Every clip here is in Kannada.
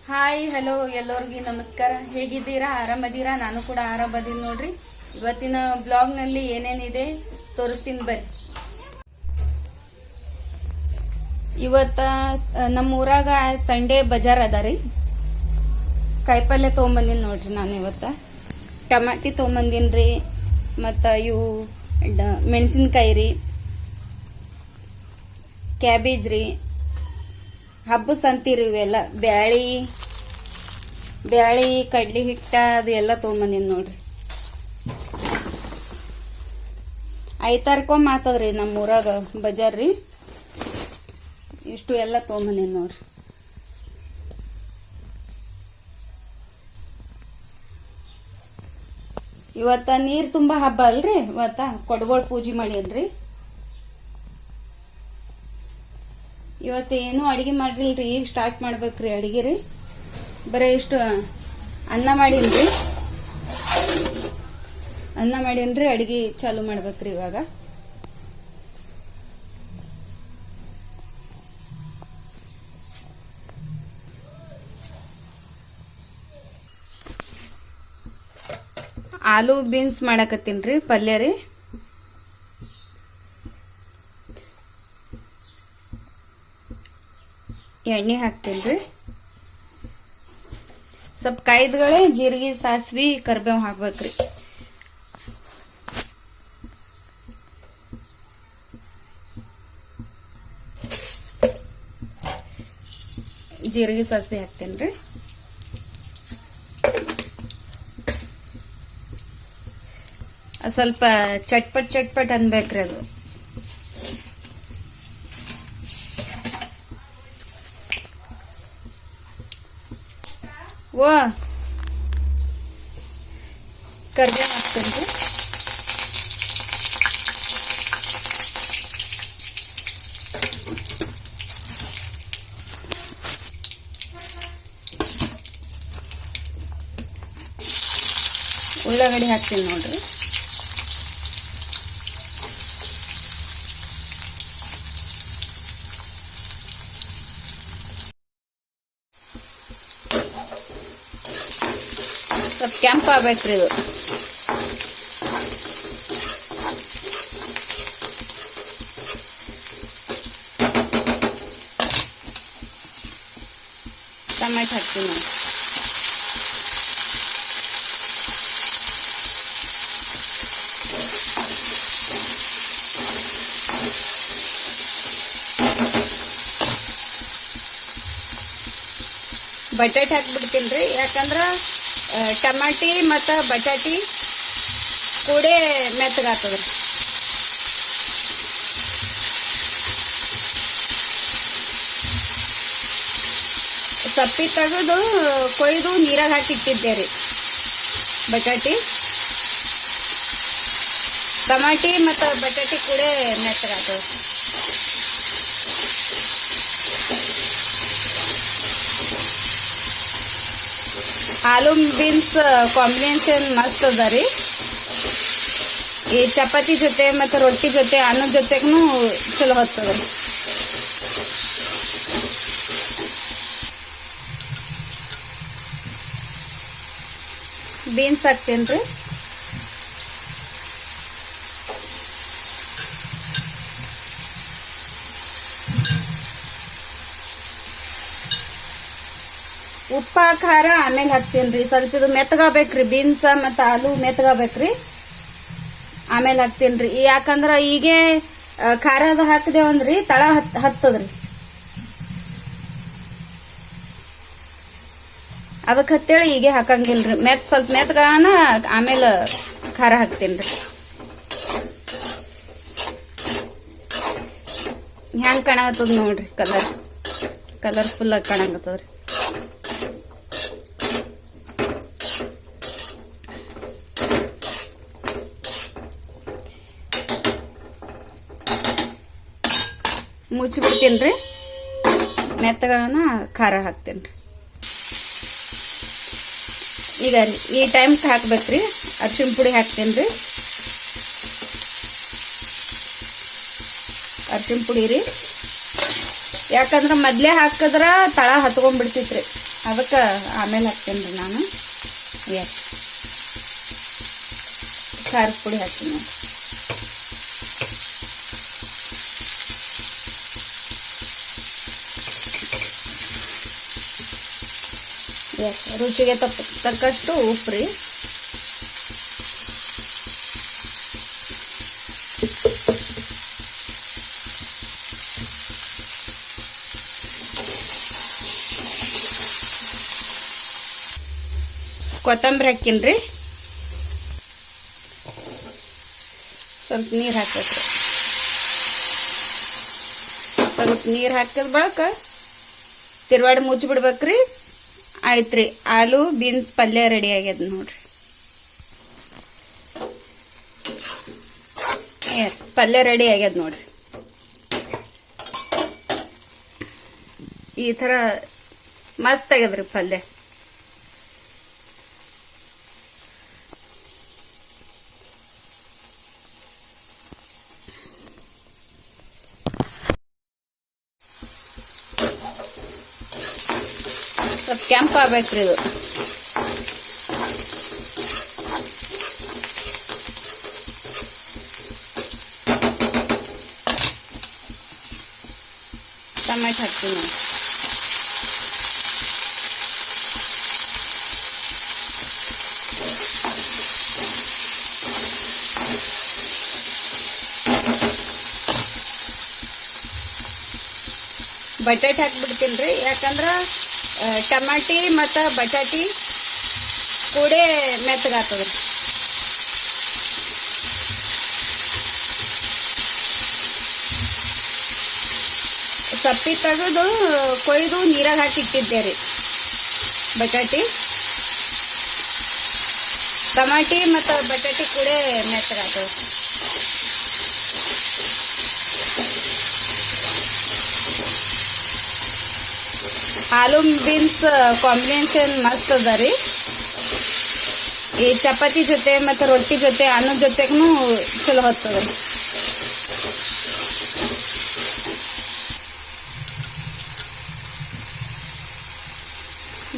ಹಾಯ್ ಹಲೋ ಎಲ್ಲರಿಗೂ ನಮಸ್ಕಾರ. ಹೇಗಿದ್ದೀರಾ? ಆರಾಮದೀರಾ? ನಾನು ಕೂಡ ಆರಾಮದೀನಿ ನೋಡ್ರಿ. ಇವತ್ತಿನ ಬ್ಲಾಗ್ ನಲ್ಲಿ ಏನೇನಿದೆ ತೋರಿಸ್ತೀನಿ ಬರ್ರಿ. ಇವತ್ತ ನಮ್ಮ ಊರಾಗ ಸಂಡೇ ಬಜಾರ್ ಅದ ರೀ. ಕಾಯಿಪಲ್ಯ ತೊಗೊಂಬಂದಿನಿ ನೋಡ್ರಿ. ನಾನು ಇವತ್ತ ಟಮಾಟಿ ತೊಗೊಂಬಂದಿನಿ ರೀ. ಮತ್ತು ಇವು ಮೆಣಸಿನ್ಕಾಯಿ ರೀ, ಕ್ಯಾಬೇಜ್ ರೀ, ಹಬ್ಬದ ಸಂತಿರಿ ಇವೆಲ್ಲ ಬ್ಯಾಳಿ ಕಡ್ಲಿ ಹಿಟ್ಟ ಅದು ಎಲ್ಲ ತೊಗೊಂಬಂದಿನಿ ನೋಡ್ರಿ. ಐತಾರ್ಕೊಮ್ಮೆ ಆತದ್ರಿ ನಮ್ಮ ಊರಾಗ ಬಜಾರ್ ರೀ. ಇಷ್ಟು ಎಲ್ಲ ತೊಗೊಂಬಂದಿನಿ ನೋಡ್ರಿ. ಇವತ್ತ ನೀರ್ ತುಂಬಾ ಹಬ್ಬ ಅಲ್ರಿ. ಇವತ್ತ ಕೊಡಗೋಳ್ ಪೂಜೆ ಮಾಡೀನ್ರಿ. ಇವತ್ತೇನು ಅಡಿಗೆ ಮಾಡಿಲ್ರಿ. ಈಗ ಸ್ಟಾರ್ಟ್ ಮಾಡ್ಬೇಕ್ರಿ ಅಡಿಗೆ ರೀ. ಬರೀ ಇಷ್ಟು ಅನ್ನ ಮಾಡೀನ್ರಿ. ಅಡಿಗೆ ಚಾಲು ಮಾಡ್ಬೇಕ್ರಿ ಇವಾಗ. ಆಲೂ ಬೀನ್ಸ್ ಮಾಡಕತ್ತೀನ್ರಿ ಪಲ್ಯ ರೀ. ಎಣ್ಣೆ ಹಾಕ್ತೀನ್ರಿ. ಸ್ವಲ್ಪ ಕಾಯ್ದಗಳೇ ಜೀರಿಗೆ, ಸಾಸಿವೆ, ಕರಿಬೇವು ಹಾಕ್ಬೇಕ್ರಿ. ಜೀರಿಗೆ ಸಾಸಿವೆ ಹಾಕ್ತೇನ್ರಿ. ಸ್ವಲ್ಪ ಚಟ್ಪಟ್ ಅನ್ಬೇಕ್ರಿ ಅದು. ಕರಿಬೇವು ಹಾಕ್ತೇನ್ರಿ. ಉಳ್ಳಾಗಡ್ಡಿ ಹಾಕ್ತೀನಿ ನೋಡ್ರಿ. ಸ್ವಲ್ಪ ಕೆಂಪು ಆಗ್ಬೇಕ್ರಿ ಇದು. ಟೊಮೆಟೊ ಹಾಕ್ತೀನಿ ನೋಡಿ. ಬಟಾಟೆ ಹಾಕ್ಬಿಡ್ತೀನಿ. ಯಾಕಂದ್ರ ಟಮಾಟಿ ಮತ್ತು ಬಟಾಟಿ ಕೂಡೆ ಮೆತ್ತಗಾಗ್ತದ್ರಿ. ಸಪ್ಪಿ ತೆಗೆದು ಕೊಯ್ದು ನೀರಾಗ ಹಾಕಿಟ್ಟಿದ್ದೆ ರೀ. ಬಟಾಟಿ, ಟಮಾಟಿ ಮತ್ತು ಬಟಾಟಿ ಕೂಡೆ ಮೆತ್ತಗಾಗ್ತದೆ. ಆಲೂ ಬೀನ್ಸ್ ಕಾಂಬಿನೇಷನ್ ಮಸ್ತ್ ಅದ ರೀ. ಈ ಚಪಾತಿ ಜೊತೆ ಮತ್ತು ರೊಟ್ಟಿ ಜೊತೆ ಅನ್ನದ ಜೊತೆಗೂ ಚಲೋ ಹತ್ತದ. ಬೀನ್ಸ್ ಹಾಕ್ತೇನ್ರಿ. ಉಪ್ಪ ಖಾರ ಆಮೇಲೆ ಹಾಕ್ತೇನ್ರಿ. ಸ್ವಲ್ಪ ಇದು ಮೆತ್ತಗಾಬೇಕ್ರಿ. ಬೀನ್ಸ್ ಮತ್ತು ಆಲೂ ಮೆತ್ತಗಾಬೇಕ್ರಿ. ಆಮೇಲೆ ಹಾಕ್ತೇನ್ರಿ. ಯಾಕಂದ್ರ ಈಗೇ ಖಾರದ ಹಾಕಿದೇವಂದ್ರಿ ತಳ ಹತ್ತದ್ರಿ. ಅದಕ್ಕೆ ಹತ್ತೇಳಿ ಹೀಗೆ ಹಾಕಂಗಿಲ್ರಿ. ಸ್ವಲ್ಪ ಮೆತ್ತಗಾನ ಆಮೇಲೆ ಖಾರ ಹಾಕ್ತೇನ್ರಿ. ಹ್ಯಾಂಗ್ ಕಾಣತ್ತದ ನೋಡ್ರಿ. ಕಲರ್ಫುಲ್ ಆಗಿ ಕಾಣಕತ್ತದ್ರಿ. ಮುಚ್ಚಿಬಿಡ್ತೀನಿ. ಮೆತ್ತಗಾನ ಖಾರ ಹಾಕ್ತೇನ್ರಿ. ಈಗ ಈ ಟೈಮ್ಗೆ ಹಾಕ್ಬೇಕ್ರಿ. ಅರಿಶಿಣ ಪುಡಿ ಹಾಕ್ತೇನ್ರಿ. ಅರಿಶಿಣ ಪುಡಿ ರೀ. ಯಾಕಂದ್ರೆ ಮೊದ್ಲೇ ಹಾಕಿದ್ರ ತಳ ಹತ್ಕೊಂಡ್ಬಿಡ್ತಿತ್ರಿ. ಅದಕ್ಕೆ ಆಮೇಲೆ ಹಾಕ್ತೇನೆ ರೀ ನಾನು. ಎಸ್, ಖಾರದ ಪುಡಿ ಹಾಕ್ತೀನಿ ನೋಡಿ. ಎಸ್, ರುಚಿಗೆ ತಕ್ಕಷ್ಟು ಉಪ್ಪು ರೀ. ಕೊತ್ತಂಬರಿ ಹಾಕಿನ್ರಿ. ಸ್ವಲ್ಪ ನೀರು ಹಾಕ್ಬೇಕ್ರಿ. ಸ್ವಲ್ಪ ನೀರು ಹಾಕಿದ ಬಳಕ ತಿರುವಾಡಿ ಮುಚ್ಚಿ ಬಿಡ್ಬೇಕ್ರಿ. ಆಯ್ತ್ರಿ, ಆಲೂ ಬೀನ್ಸ್ ಪಲ್ಯ ರೆಡಿ ಆಗ್ಯದ ನೋಡ್ರಿ. ಪಲ್ಯ ರೆಡಿ ಆಗ್ಯದ ನೋಡ್ರಿ. ಈ ತರ ಮಸ್ತ್ ಆಗ್ಯದ್ರಿ ಪಲ್ಯ. ಸ್ವಲ್ಪ ಕೆಂಪಾಗಬೇಕ್ರಿ ಇದು. ಟೊಮೆಟೊ ಹಾಕ್ತೀನಿ. ಬಟಾಟೆ ಹಾಕ್ಬಿಡ್ತೀನಿ ರೀ. ಯಾಕಂದ್ರೆ ಟಮಾಟಿ ಮತ್ತು ಬಟಾಟಿ ಕೂಡೆ ಮೆತ್ತಗಾಗ್ತದೆ. ಸಪ್ಪಿ ತೆಗೆದು ಕೊಯ್ದು ನೀರಾಗ ಹಾಕಿಟ್ಟಿದ್ದೆ ರೀ. ಬಟಾಟಿ, ಟಮಾಟಿ ಮತ್ತು ಬಟಾಟಿ ಕೂಡೆ ಮೆತ್ತಗಾಗ್ತದೆ. ಆಲೂ ಬೀನ್ಸ್ ಕಾಂಬಿನೇಷನ್ ಮಸ್ತ್ ಅದ ರೀ. ಈ ಚಪಾತಿ ಜೊತೆ ಮತ್ತು ರೊಟ್ಟಿ ಜೊತೆ ಅನ್ನದ ಜೊತೆಗೂ ಚಲೋ ಹೊತ್ತದ.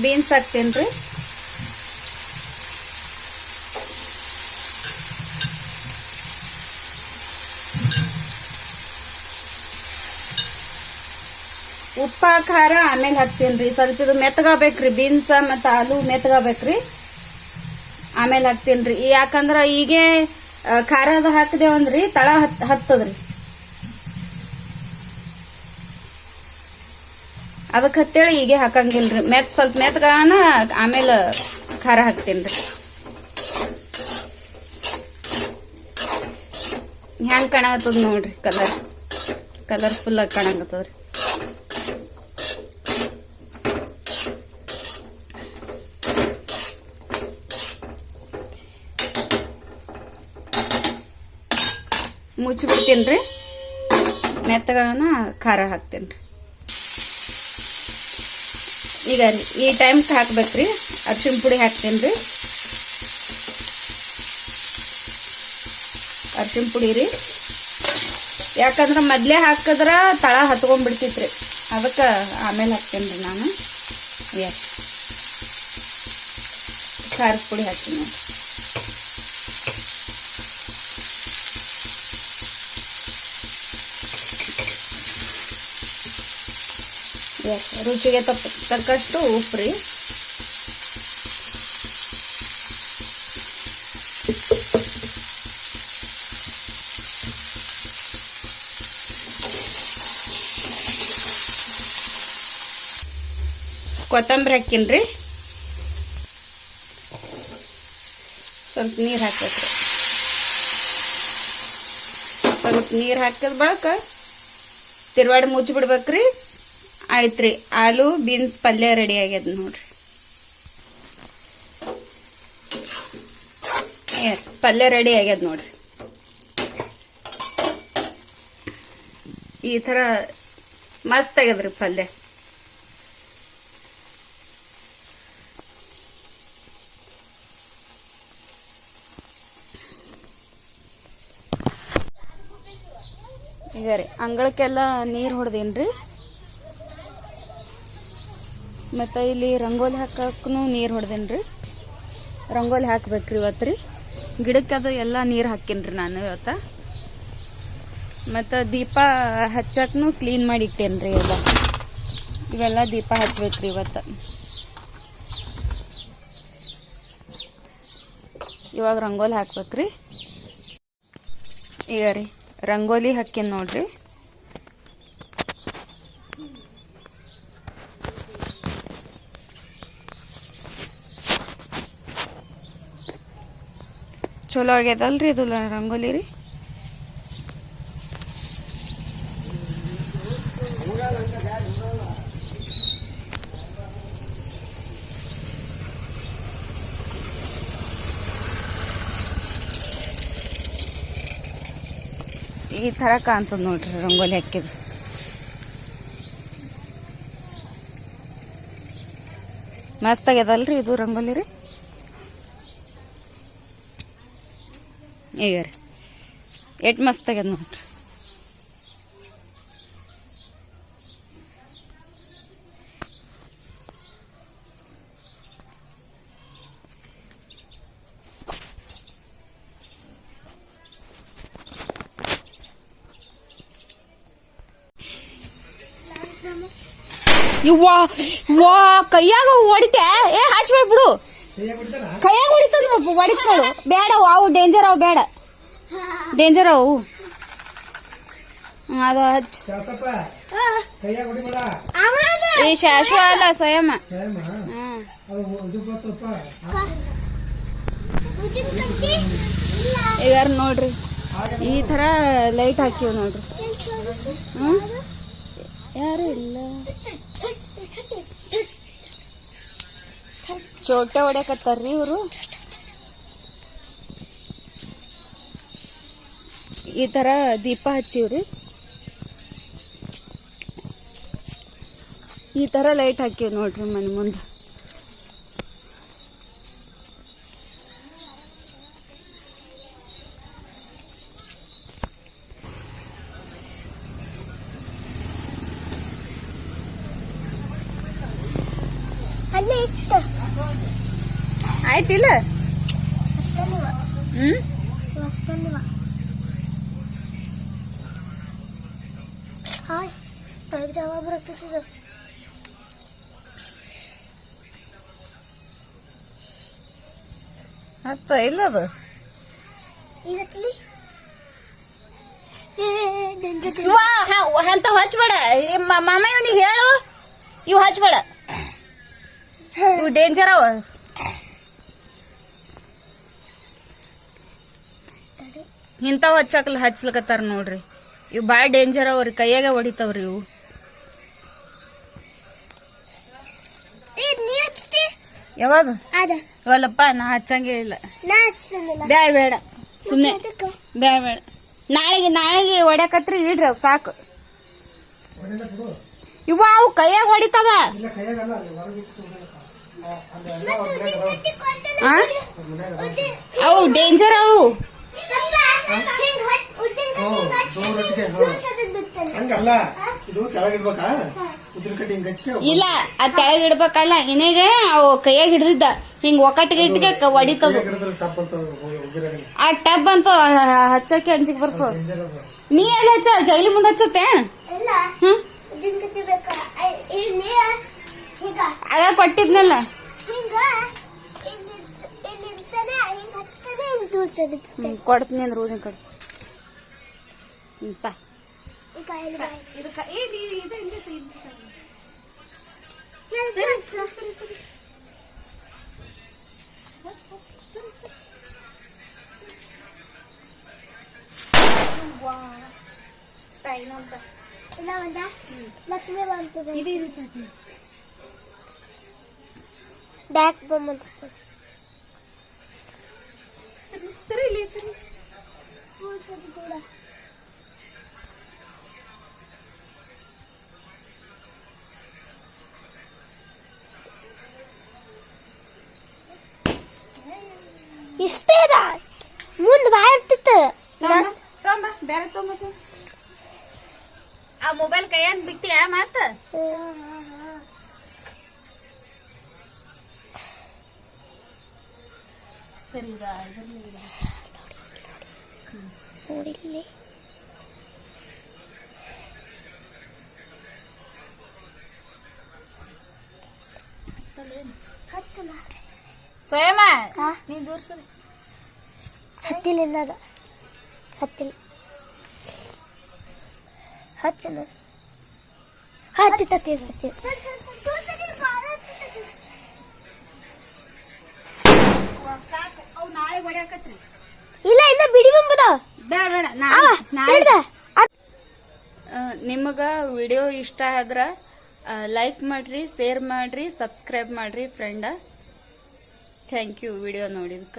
ಬೀನ್ಸ್ ಹಾಕ್ತೇನೆ ರೀ. ಉಪ್ಪ ಖಾರ ಆಮೇಲೆ ಹಾಕ್ತೇನ್ರಿ. ಸ್ವಲ್ಪ ಇದು ಮೆತ್ತಗಾಬೇಕ್ರಿ. ಬೀನ್ಸ್ ಮತ್ತು ಆಲೂ ಮೆತ್ತಗಾಬೇಕ್ರಿ, ಆಮೇಲೆ ಹಾಕ್ತೇನ್ರಿ. ಯಾಕಂದ್ರ ಈಗ ಖಾರದ ಹಾಕಿದೇವಂದ್ರಿ ತಳ ಹತ್ತದ್ರಿ. ಅದಕ್ಕೆ ಹತ್ತೇಳಿ ಈಗ ಹಾಕಂಗಿಲ್ರಿ. ಸ್ವಲ್ಪ ಮೆತ್ತಗಾನ ಆಮೇಲೆ ಖಾರ ಹಾಕ್ತೇನ್ರಿ. ಹೆಂಗ್ ಕಾಣತ್ತದ ನೋಡ್ರಿ, ಕಲರ್ಫುಲ್ ಆಗಿ ಕಾಣಕತ್ತದ್ರಿ. ಮುಚ್ಚಿಬಿಡ್ತೀನಿ. ಮೆತ್ತಗನ ಖಾರ ಹಾಕ್ತೇನ್ರಿ. ಈಗ ಈ ಟೈಮ್ಗೆ ಹಾಕ್ಬೇಕ್ರಿ. ಅರಿಶಿಣ ಪುಡಿ ಹಾಕ್ತೇನ್ರಿ. ಅರಿಶಿಣ ಪುಡಿ ರೀ. ಯಾಕಂದ್ರೆ ಮೊದ್ಲೇ ಹಾಕಿದ್ರ ತಳ ಹತ್ಕೊಂಡ್ಬಿಡ್ತಿತ್ರಿ. ಅದಕ್ಕೆ ಆಮೇಲೆ ಹಾಕ್ತೇನ್ರಿ ನಾನು. ಖಾರದ ಪುಡಿ ಹಾಕ್ತೀನಿ. ರುಚಿಗೆ ತಕ್ಕಷ್ಟು ಉಪ್ಪು ರೀ. ಕೊತ್ತಂಬರಿ ಹಾಕಿನ್ರಿ. ಸ್ವಲ್ಪ ನೀರು ಹಾಕ್ಬೇಕ್ರಿ. ಸ್ವಲ್ಪ ನೀರು ಹಾಕಿದ ಬಳಕ ತಿರುವಾಡಿ ಮುಚ್ಚಿ ಬಿಡ್ಬೇಕ್ರಿ. ಆಯ್ತ್ರಿ, ಆಲೂ ಬೀನ್ಸ್ ಪಲ್ಯ ರೆಡಿ ಆಗ್ಯದ ನೋಡ್ರಿ. ಪಲ್ಯ ರೆಡಿ ಆಗ್ಯದ ನೋಡ್ರಿ. ಈ ತರ ಮಸ್ತ್ ಆಗ್ಯದ್ರಿ ಪಲ್ಯ. ಈಗ ರೀ ಅಂಗಳಕ್ಕೆಲ್ಲ ನೀರು ಹೊಡೆದೇನ್ರಿ. ಮತ್ತು ಇಲ್ಲಿ ರಂಗೋಲಿ ಹಾಕಕ್ಕೂ ನೀರು ಹೊಡೆದೇನ್ರಿ. ರಂಗೋಲಿ ಹಾಕ್ಬೇಕ್ರಿ ಇವತ್ತು ರೀ. ಗಿಡಕ್ಕೆ ಅದು ಎಲ್ಲ ನೀರು ಹಾಕೀನಿ ನಾನು ಇವತ್ತು. ಮತ್ತು ದೀಪ ಹಚ್ಚಕ್ಕೂ ಕ್ಲೀನ್ ಮಾಡಿ ಇಟ್ಟೇನ್ರಿ ಎಲ್ಲ. ಇವೆಲ್ಲ ದೀಪ ಹಚ್ಬೇಕ್ರಿ ಇವತ್ತು. ಇವಾಗ ರಂಗೋಲಿ ಹಾಕ್ಬೇಕ್ರಿ. ಈಗ ರೀ ರಂಗೋಲಿ ಹಾಕೀನಿ ನೋಡ್ರಿ. ಚಲೋ ಆಗ್ಯದಲ್ರಿ ಇದು ರಂಗೋಲಿ ರೀ. ಈ ಥರ ಕಾಣ್ತದ ನೋಡ್ರಿ ರಂಗೋಲಿ ಹಾಕಿದ್. ಮಸ್ತ್ ಆಗ್ಯದಲ್ರಿ ಇದು ರಂಗೋಲಿ ರೀ. ಈಗ ರೀ ಎಷ್ಟು ಮಸ್ತ್ ಆಗ್ಯದ ನೋಡ್ರಿ. ಇವ್ವಾ ವಾ ಕೈಯಾಗ ಹೊಡಿತೆ. ಹಚ್ಬೇಡ ಬಿಡು, ಕೈಯಾಗ ಹೊಡಿತದ ಹೊಡಿತ್ ನೋಡು. ಬೇಡ ಅವು ಡೇಂಜರ್, ಅವು ಬೇಡ, ಡೇಂಜರ್ ಅವು. ಅದು ಹಚ್ಚು. ಈ ಶಾಶ್ವ ಅಲ್ಲ ಸ್ವಯಂ. ಈಗ ನೋಡ್ರಿ ಈ ತರ ಲೈಟ್ ಹಾಕಿವ್ ನೋಡ್ರಿ. ಯಾರು ಇಲ್ಲ, ಚೋಟೆ ಹೊಡ್ಯಾಕತ್ತಾರ್ರಿ ಇವರು. ಈ ತರ ದೀಪ ಹಚ್ಚಿವ್ರಿ. ಈ ತರ ಲೈಟ್ ಹಾಕಿವ್ ನೋಡ್ರಿ ಮನೆ ಮುಂದೆ. ಆಯ್ತಿಲ್ಲ. ಹತ್ತ ಇಲ್ಲ ಅದು ಅಂತ ಹಚ್ಬೇಡ. ಮಾಮ ಇವನಿಗೆ ಹೇಳು, ಇವು ಹಚ್ಬೇಡ, ಇವು ಡೇಂಜರ್ ಅವ. ಇಂಥವ್ ಹಚ್ಲಕತ್ತಾರ ನೋಡ್ರಿ. ಇವು ಭಾಳ ಡೇಂಜರ್ ಅವ್ರಿ, ಕೈಯಾಗ ಹೊಡಿತಾವ್ರಿ ಇವು. ಯಾವಾಗ ಇವಲ್ಲಪ್ಪ ನಾ ಹಚ್ಚಂಗೇ ಇಲ್ಲ. ಬ್ಯಾಡ ಬೇಡ ಸುಮ್ಮನೆ ಬ್ಯಾಡ ಬೇಡ. ನಾಳೆಗೆ ಹೊಡ್ಯಾಕತ್ರಿ ಇಡ್ರಿ ಅವ್ ಸಾಕು. ಇವ ಅವು ಕೈಯಾಗ ಹೊಡಿತಾವ. ಅವು ಡೇಂಜರ್ ಅವು. ಇಲ್ಲ ಅದ್ ತೆಳಗ್ ಇಡ್ಬೇಕಲ್ಲ. ಇನ್ನೇಗ ಅವು ಕೈಯಾಗ ಹಿಡ್ದಿದ್ದ ಹಿಂಗ್ ಒಕ್ಕಟ್ಟಿಗೆ ಇಟ್ಟಿಗೆ ಹೊಡಿತದ. ಆ ಟಬ್ ಅಂತ ಹಚ್ಚಕ್ಕೆ ಅಂಜಿಕ್ ಬರ್ತದ. ನೀ ಎಲ್ಲ ಹಚ್ಚ, ಜಗಲಿ ಮುಂದೆ ಹಚ್ಚತ್ತೆ. ಆಗ ಕೊಟ್ಟಿದ್ನಲ್ಲ. ಕೊಡ್ತೀನಿ ಅಂದ್ರೆ ಊರಿನ ಕಡೆ. ಲಕ್ಷ್ಮೀ ಬ್ಯಾಕ್ ಬೊಮ್ಮ ಇಷ್ಟೇ ಮುಂದ್ ಬಾ ಇರ್ತಿತ್ತು. ಬೇರೆ ತೊಂಬ ಆ ಮೊಬೈಲ್ ಕೈಯನ್ ಬಿಟ್ಟಿಯಾ ಮತ್ತ ಸರಿ ಈಗ ಇದರಲ್ಲಿ ನೋಡಿಲ್ಲಿ ಸ್ವಯಂ ಹಾ? ನೀ ದೂರ್ಸು ಹತ್ತಿಲ್ಲ ಇನ್ನದ ಹತ್ತಿಲ್ಲ ಹಚ್ಚನ ಹತ್ತಿ ತತ್ತಿ ಹತ್ತಿ ಅವು ನಾಳೆ ಹೊಡ್ಯಾಕತ್ರಿ ಇಲ್ಲ ಇನ್ನ ಬಿಡಿ ಬಂಬುದ ಬೇಡ ಬೇಡ ನಿಮಗ ವಿಡಿಯೋ ಇಷ್ಟ ಆದ್ರ ಲೈಕ್ ಮಾಡ್ರಿ ಶೇರ್ ಮಾಡ್ರಿ ಸಬ್ಸ್ಕ್ರೈಬ್ ಮಾಡ್ರಿ ಫ್ರೆಂಡ ಥ್ಯಾಂಕ್ ಯು ವಿಡಿಯೋ ನೋಡಿದ್ಕ